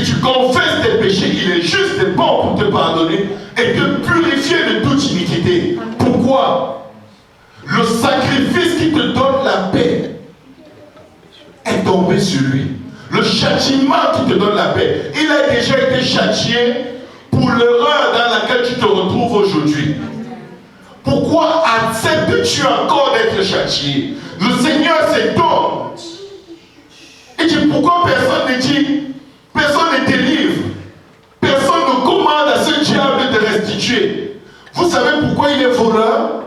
tu confesses tes péchés, il est juste et bon pour te pardonner et te purifier de toute iniquité. Pourquoi? Le sacrifice qui te donne la paix est tombé sur lui. Le châtiment qui te donne la paix, il a déjà été châtié pour l'erreur dans laquelle tu te retrouves aujourd'hui. Pourquoi acceptes-tu encore d'être châtié? Le Seigneur s'étonne. Il dit, pourquoi personne ne dit, personne ne délivre, personne ne commande à ce diable de restituer? Vous savez pourquoi il est voleur?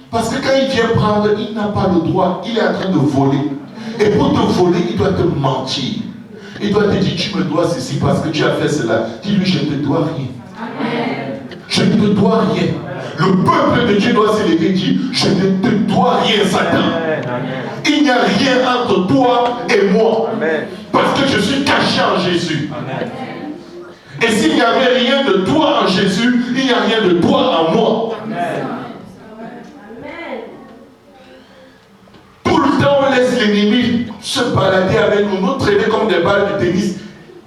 Parce que quand il vient prendre, il n'a pas le droit, il est en train de voler. Et pour te voler, il doit te mentir. Il doit te dire, tu me dois ceci parce que tu as fait cela. Dis-lui, je ne te dois rien. Amen. Je ne te dois rien. Le peuple de Dieu doit se lever et dire, je ne te dois rien, Satan. Amen. Il n'y a rien entre toi et moi. Amen. Parce que je suis caché en Jésus. Amen. Et s'il n'y avait rien de toi en Jésus, il n'y a rien de toi en moi. Amen. Tout le temps, on laisse l'ennemi se balader avec nous, nous traîner comme des balles de tennis.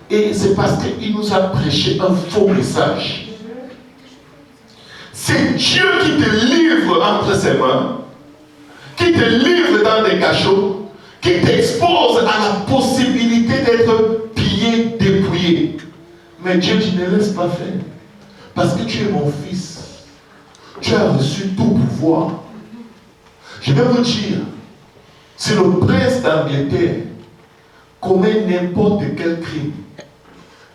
Et c'est parce qu'il nous a prêché un faux message. C'est Dieu qui te livre entre ses mains, qui te livre dans des cachots, qui t'expose à la possibilité d'être pillé, dépouillé. Mais Dieu dit, ne laisse pas faire. Parce que tu es mon fils. Tu as reçu tout pouvoir. Je vais vous dire, si le prince d'Angleterre commet n'importe quel crime,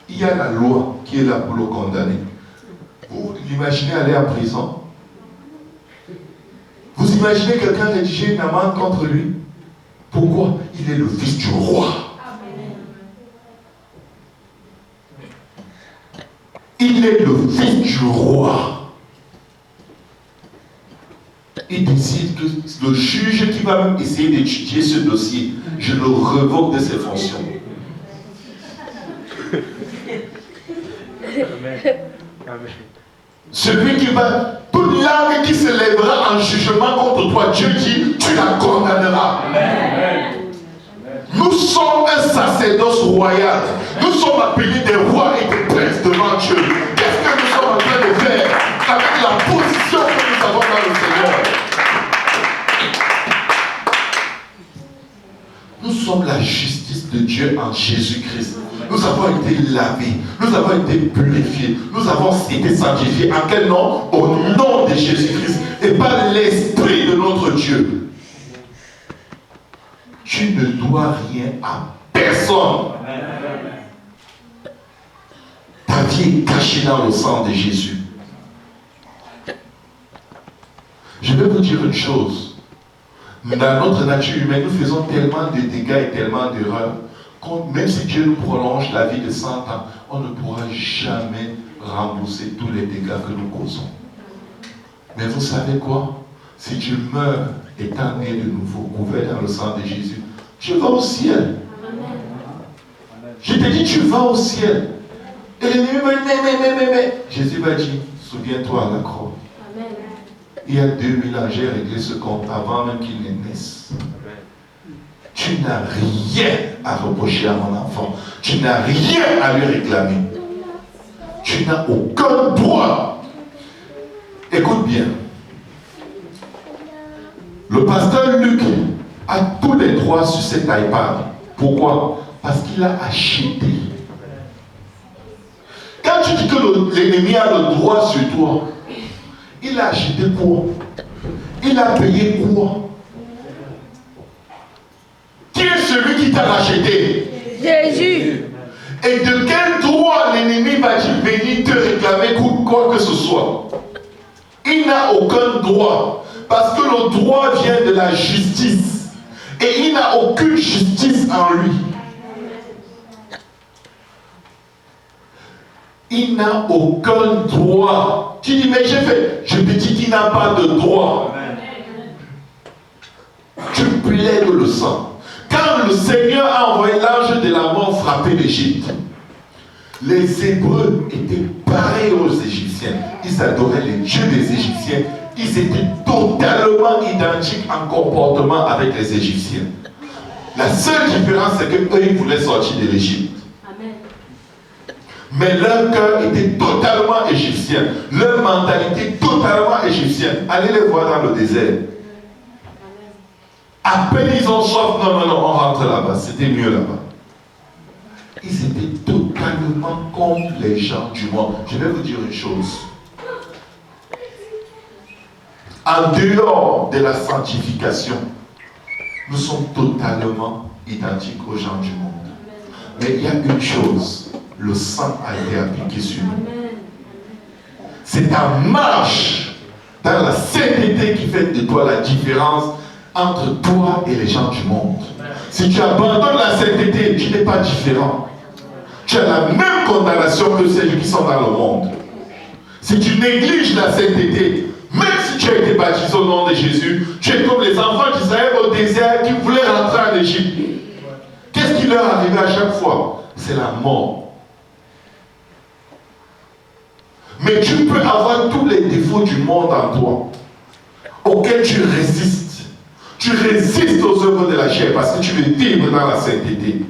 il y a la loi qui est là pour le condamner. Vous imaginez aller en prison? Vous imaginez quelqu'un rédiger une amende contre lui? Pourquoi? Il est le fils du roi. Il est le fils du roi. Il décide que le juge qui va même essayer d'étudier ce dossier, je le revoque de ses fonctions. Amen. Celui qui va, toute langue qui se lèvera en jugement contre toi, Dieu dit, tu la condamneras. Amen. Nous sommes un sacerdoce royal. Nous sommes appelés des rois et des princes devant Dieu. Qu'est-ce que nous sommes en train de faire avec la position que nous avons dans le Seigneur? Nous sommes la justice de Dieu en Jésus-Christ. Nous avons été lavés, nous avons été purifiés, nous avons été sanctifiés. En quel nom? Au nom de Jésus-Christ et par l'Esprit de notre Dieu. Tu ne dois rien à personne. Ta vie est cachée dans le sang de Jésus. Je vais vous dire une chose. Dans notre nature humaine, nous faisons tellement de dégâts et tellement d'erreurs. Même si Dieu nous prolonge la vie de 100 ans, on ne pourra jamais rembourser tous les dégâts que nous causons. Mais vous savez quoi? Si Dieu meurt étant né de nouveau, couvert dans le sang de Jésus, tu vas au ciel. Je te dis, tu vas au ciel. Et l'ennemi va dire, mais. Jésus va dire, souviens-toi à la croix. Il y a 2000 ans, j'ai réglé ce compte avant même qu'il ne naisse. Tu n'as rien à reprocher à mon enfant. Tu n'as rien à lui réclamer. Tu n'as aucun droit. Écoute bien. Le pasteur Luc a tous les droits sur cet iPad. Pourquoi? Parce qu'il a acheté. Quand tu dis que l'ennemi a le droit sur toi, il a acheté quoi? Il a payé quoi? Qui est celui qui t'a racheté? Jésus. Et de quel droit l'ennemi va-t-il venir te réclamer quoi que ce soit? Il n'a aucun droit. Parce que le droit vient de la justice. Et il n'a aucune justice en lui. Il n'a aucun droit. Tu dis, mais j'ai fait. Je te dis qu'il n'a pas de droit. Tu plaides le sang. Quand le Seigneur a envoyé l'ange de la mort frapper l'Égypte, les Hébreux étaient pareils aux Égyptiens. Ils adoraient les dieux des Égyptiens. Ils étaient totalement identiques en comportement avec les Égyptiens. La seule différence, c'est qu'eux, ils voulaient sortir de l'Égypte. Mais leur cœur était totalement égyptien. Leur mentalité totalement égyptienne. Allez les voir dans le désert. À peine ils ont soif, non, on rentre là-bas. C'était mieux là-bas. Ils étaient totalement comme les gens du monde. Je vais vous dire une chose. En dehors de la sanctification, nous sommes totalement identiques aux gens du monde. Mais il y a une chose, le sang a été appliqué sur nous. C'est ta marche dans la sainteté qui fait de toi la différence entre toi et les gens du monde. Si tu abandonnes la sainteté, tu n'es pas différent. Tu as la même condamnation que ceux qui sont dans le monde. Si tu négliges la sainteté, même si tu as été baptisé au nom de Jésus, tu es comme les enfants d'Israël au désert qui voulaient rentrer en Égypte. Qu'est-ce qui leur arrivait à chaque fois? C'est la mort. Mais tu peux avoir tous les défauts du monde en toi, auxquels tu résistes. Tu résistes aux œuvres de la chair parce que tu veux vivre dans la sainteté.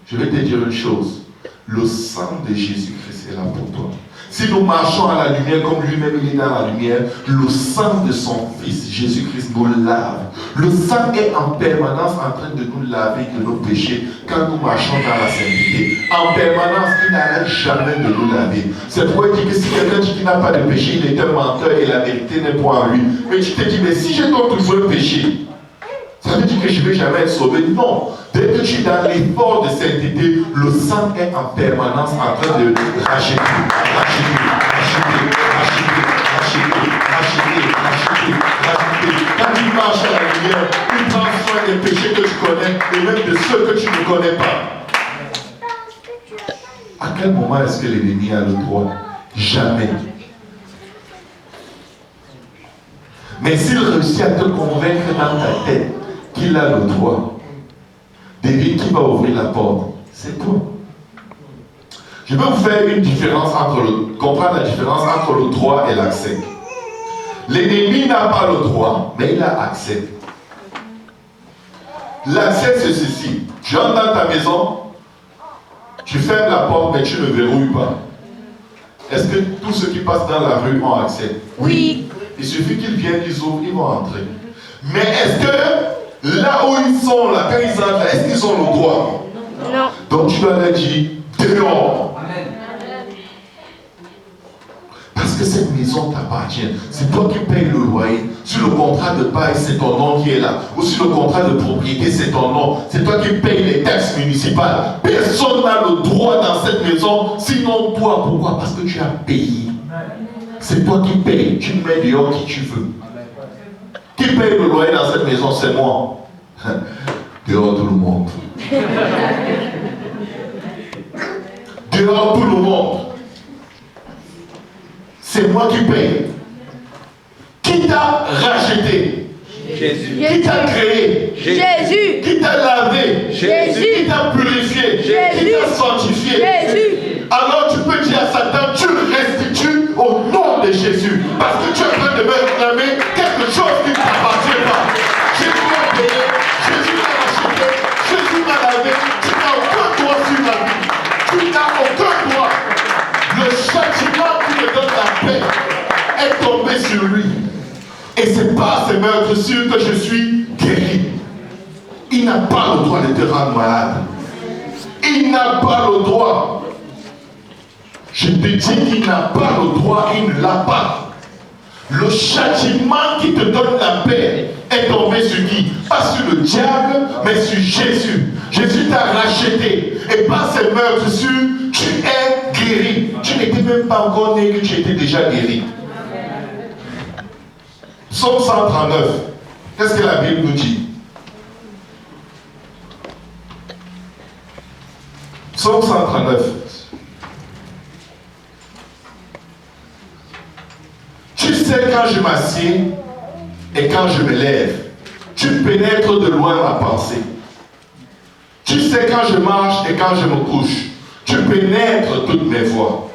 Je vais te dire une chose. Le sang de Jésus-Christ est là pour toi. Si nous marchons à la lumière comme lui-même il est dans la lumière, le sang de son Fils, Jésus-Christ, nous lave. Le sang est en permanence en train de nous laver de nos péchés quand nous marchons dans la sainteté. En permanence, il n'arrête jamais de nous laver. C'est pourquoi il dit que si quelqu'un dit qu'il n'a pas de péché, il est un menteur et la vérité n'est pas en lui. Mais tu te dis, mais si j'ai donc toujours péché, ça veut dire que je ne vais jamais être sauvé? Non. Dès que tu es dans l'effort de sainteté, le sang est en permanence en train de racheter. Quand tu marches à la lumière, il prend soin des péchés que tu connais et même de ceux que tu ne connais pas. À quel moment est-ce que l'ennemi a le droit? Jamais. Mais s'il réussit à te convaincre dans ta tête qu'il a le droit, devine qui va ouvrir la porte? C'est toi. Je vais vous faire une différence comprendre la différence entre le droit et l'accès. L'ennemi n'a pas le droit, mais il a accès. L'accès, c'est ceci. Tu entres dans ta maison, tu fermes la porte, mais tu ne verrouilles pas. Est-ce que tous ceux qui passent dans la rue ont accès? Oui. Il suffit qu'ils viennent, ils ouvrent, ils vont entrer. Mais est-ce que là où ils sont, là, quand ils entrent, est-ce qu'ils ont le droit? Non. Donc tu dois leur dire, dehors. Parce que cette maison t'appartient. C'est toi qui payes le loyer. Sur le contrat de bail, c'est ton nom qui est là. Ou sur le contrat de propriété, c'est ton nom. C'est toi qui payes les taxes municipales. Personne n'a le droit dans cette maison, sinon toi. Pourquoi? Parce que tu as payé. C'est toi qui payes. Tu mets dehors qui tu veux. Qui paye le loyer dans cette maison? C'est moi. Dehors tout le monde. Dehors tout le monde. C'est moi qui paye. Qui t'a racheté? Jésus. Qui t'a créé? Jésus. Qui t'a lavé? Jésus. Qui t'a purifié? Jésus. Qui t'a sanctifié? Jésus. Alors tu peux dire à Satan, tu restitues au nom de Jésus. Parce que tu es en train de me réclamer quelque chose qui ne t'appartient pas. Jésus m'a payé, Jésus m'a racheté, Jésus m'a lavé. Tu n'as aucun droit sur ma vie. Tu n'as aucun droit. Le châtiment qui me donne la paix est tombé sur lui. Et c'est par ces meurtrissures que je suis guéri. Il n'a pas le droit de te rendre malade. Il n'a pas le droit. Je te dis qu'il n'a pas le droit, il ne l'a pas. Le châtiment qui te donne la paix est tombé sur qui? Pas sur le diable, mais sur Jésus. Jésus t'a racheté. Et par ces meurtrissures, tu es guéri. Tu n'étais même pas encore né, que tu étais déjà guéri. Psaume 139. Qu'est-ce que la Bible nous dit? Psaume 139. Tu sais quand je m'assieds et quand je me lève. Tu pénètres de loin ma pensée. Tu sais quand je marche et quand je me couche. Tu pénètres toutes mes voies.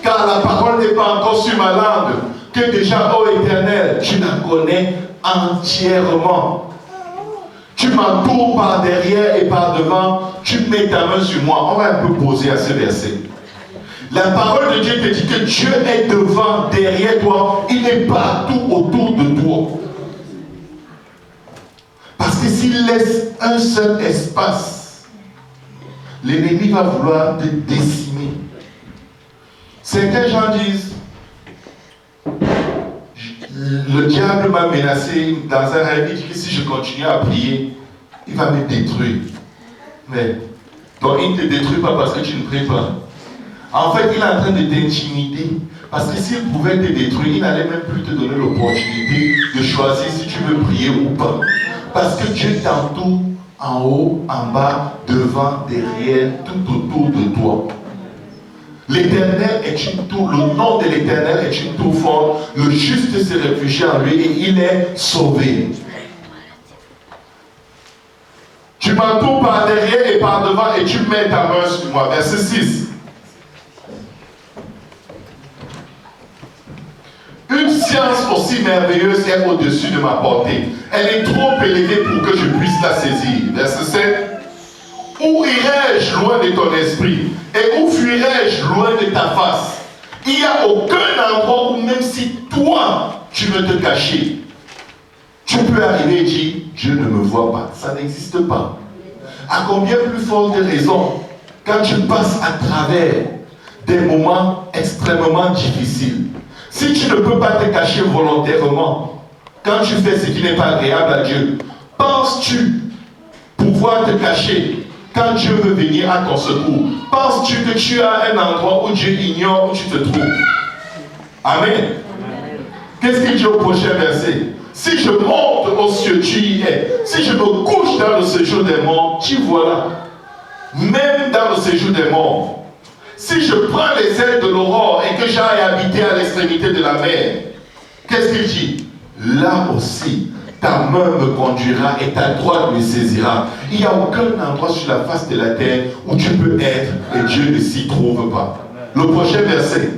Car la parole n'est pas encore sur ma langue, que déjà, ô Éternel, tu la connais entièrement. Tu m'entoures par derrière et par devant. Tu mets ta main sur moi. On va un peu poser à ce verset. La parole de Dieu te dit que Dieu est devant, derrière toi. Il est partout autour de toi. Parce que s'il laisse un seul espace, l'ennemi va vouloir te décimer. Certains gens disent, le diable m'a menacé dans un rêve, il dit que si je continue à prier, il va me détruire. Mais, donc il ne te détruit pas parce que tu ne pries pas. En fait, il est en train de t'intimider. Parce que s'il pouvait te détruire, il n'allait même plus te donner l'opportunité de choisir si tu veux prier ou pas. Parce que Dieu t'entoure en haut, en bas, devant, derrière, tout autour de toi. L'Éternel est une tour, le nom de l'Éternel est une tour forte. Le juste se réfugie en lui et il est sauvé. Tu m'entoures par derrière et par devant et tu mets ta main sur moi. Verset 6. Une science aussi merveilleuse est au-dessus de ma portée. Elle est trop élevée pour que je puisse la saisir. Verset 7. Où irai-je loin de ton esprit? Et où fuirai-je loin de ta face? Il n'y a aucun endroit où même si toi, tu veux te cacher, tu peux arriver et dire, Dieu ne me voit pas. Ça n'existe pas. À combien plus forte raison, quand tu passes à travers des moments extrêmement difficiles, si tu ne peux pas te cacher volontairement, quand tu fais ce qui n'est pas agréable à Dieu, penses-tu pouvoir te cacher quand Dieu veut venir à ton secours? Penses-tu que tu as un endroit où Dieu ignore où tu te trouves? Amen. Qu'est-ce qu'il dit au prochain verset? Si je monte aux cieux, tu y es. Si je me couche dans le séjour des morts, tu vois là. Même dans le séjour des morts. Si je prends les ailes de l'aurore et que j'aille habiter à l'extrémité de la mer, qu'est-ce qu'il dit? Là aussi, ta main me conduira et ta droite me saisira. Il n'y a aucun endroit sur la face de la terre où tu peux être et Dieu ne s'y trouve pas. Le prochain verset.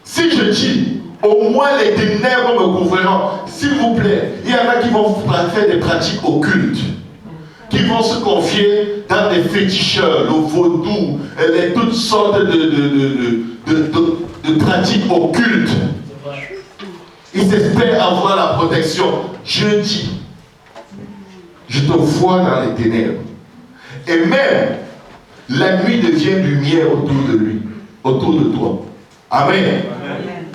Si je dis, au moins les ténèbres me couvriront, s'il vous plaît, il y en a qui vont faire des pratiques occultes, qui vont se confier dans des féticheurs, le vaudou, toutes sortes de pratiques occultes. Ils espèrent avoir la protection. Je dis, je te vois dans les ténèbres. Et même, la nuit devient lumière autour de lui, autour de toi. Amen. Amen.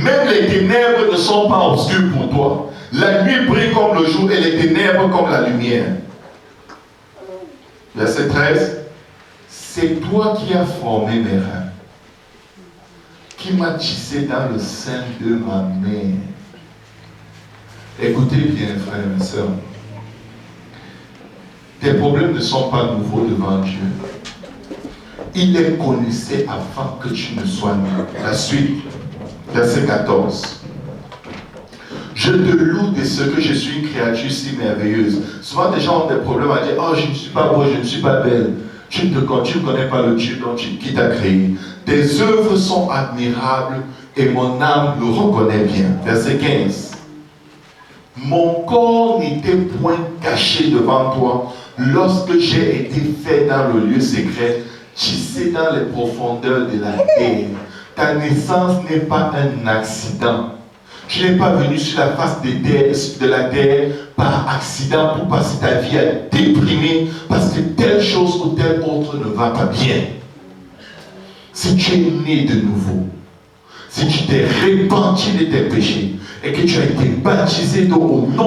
Même les ténèbres ne sont pas obscures pour toi. La nuit brille comme le jour et les ténèbres comme la lumière. Verset 13. C'est toi qui as formé mes reins, qui m'a tissé dans le sein de ma mère. Écoutez bien, frères et sœurs. Tes problèmes ne sont pas nouveaux devant Dieu. Il les connaissait avant que tu ne sois né. La suite, verset 14. Je te loue de ce que je suis une créature si merveilleuse. Souvent, des gens ont des problèmes à dire, oh, je ne suis pas beau, je ne suis pas belle. Tu ne connais pas le Dieu qui t'a créé. Tes œuvres sont admirables et mon âme le reconnaît bien. Verset 15. Mon corps n'était point caché devant toi lorsque j'ai été fait dans le lieu secret, tissé dans les profondeurs de la terre. Ta naissance n'est pas un accident. Tu n'es pas venu sur la face de la terre par accident pour passer ta vie à déprimer parce que telle chose ou telle autre ne va pas bien. Si tu es né de nouveau, si tu t'es repenti de tes péchés et que tu as été baptisé au nom